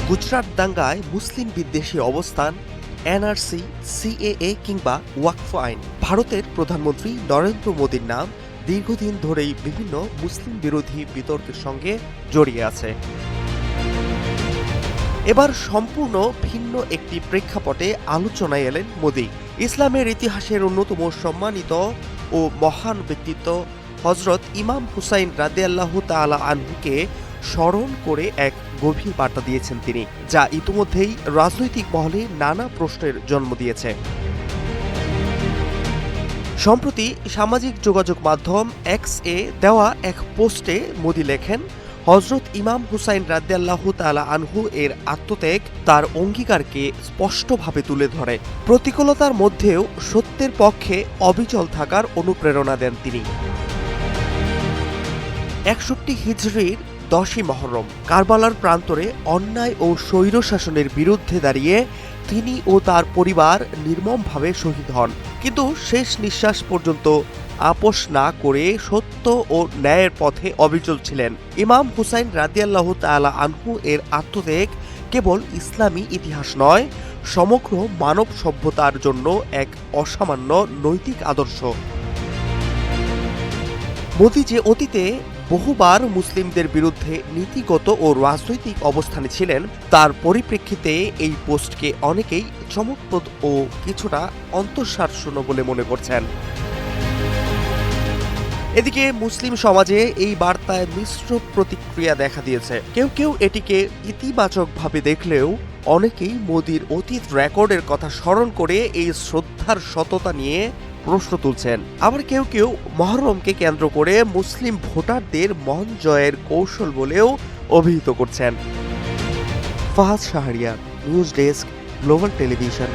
গুজরাট দাঙ্গায় মুসলিম বিদ্বেষী অবস্থান, NRC, CAA কিংবা ওয়াকফ আইন। ভারতের প্রধানমন্ত্রী নরেন্দ্র মোদীর নাম দীর্ঘদিন ধরেই বিভিন্ন মুসলিম বিরোধী বিতর্কের সঙ্গে জড়িয়ে আছে। এবার সম্পূর্ণ ভিন্ন একটি প্রেক্ষাপটে আলোচনায় এলেন মোদী। ইসলামের ইতিহাসের অন্যতম সম্মানিত ও মহান ব্যক্তিত্ব হজরত ইমাম হুসাইন রাদিয়াল্লাহু তাআলা আনহুকে স্মরণ করে এক গভীর বার্তা দিয়েছেন তিনি, যা ইতিমধ্যেই রাজনৈতিক মহলে নানা প্রশ্নের জন্ম দিয়েছে। সম্প্রতি সামাজিক যোগাযোগ মাধ্যম এক্স এ দেওয়া এক পোস্টে মোদী লেখেন, হজরত ইমাম হুসাইন রাদিয়াল্লাহু তাআলা আনহু এর আত্মত্যাগ তার অঙ্গীকারকে স্পষ্টভাবে তুলে ধরে। প্রতিকূলতার মধ্যেও সত্যের পক্ষে অবিচল থাকার অনুপ্রেরণা দেন তিনি। ৬১ হিজরির ১০ই মহরম কারবালার প্রান্তরে অন্যায় ও স্বৈরশাসনের বিরুদ্ধে দাঁড়িয়ে তিনি ও তার পরিবার নির্মমভাবে শহীদ হন, কিন্তু শেষ নিঃশ্বাস পর্যন্ত আপোষ না করে সত্য ও ন্যায়ের পথে অবিচল ছিলেন। ইমাম হুসাইন রাদিয়াল্লাহু তাআলা আনহু এর আত্মত্যাগ কেবল ইসলামী ইতিহাস নয়, সমগ্র মানব সভ্যতার জন্য এক অসামান্য নৈতিক আদর্শ। মোদী যে অতীতে বহুবার মুসলিমদের বিরুদ্ধে নীতিগত ও রাজনৈতিক অবস্থানে ছিলেন, তার পরিপ্রেক্ষিতে এই পোস্টকে অনেকেই চমকপ্রদ ও কিছুটা অন্তঃসারশূন্য বলে মনে করছেন। এদিকে মুসলিম সমাজে এই বার্তায় মিশ্র প্রতিক্রিয়া দেখা দিয়েছে। কেউ কেউ এটিকে ইতিবাচকভাবে দেখলেও অনেকেই মোদীর অতীত রেকর্ডের কথা স্মরণ করে এই শ্রদ্ধার সততা নিয়ে প্রশ্ন তুলছেন। আবার কেউ কেউ মহরমকে কেন্দ্র করে মুসলিম ভোটারদের মন জয়ের কৌশল বলেও অভিহিত করছেন। Fahad Shahriar, news desk, global television.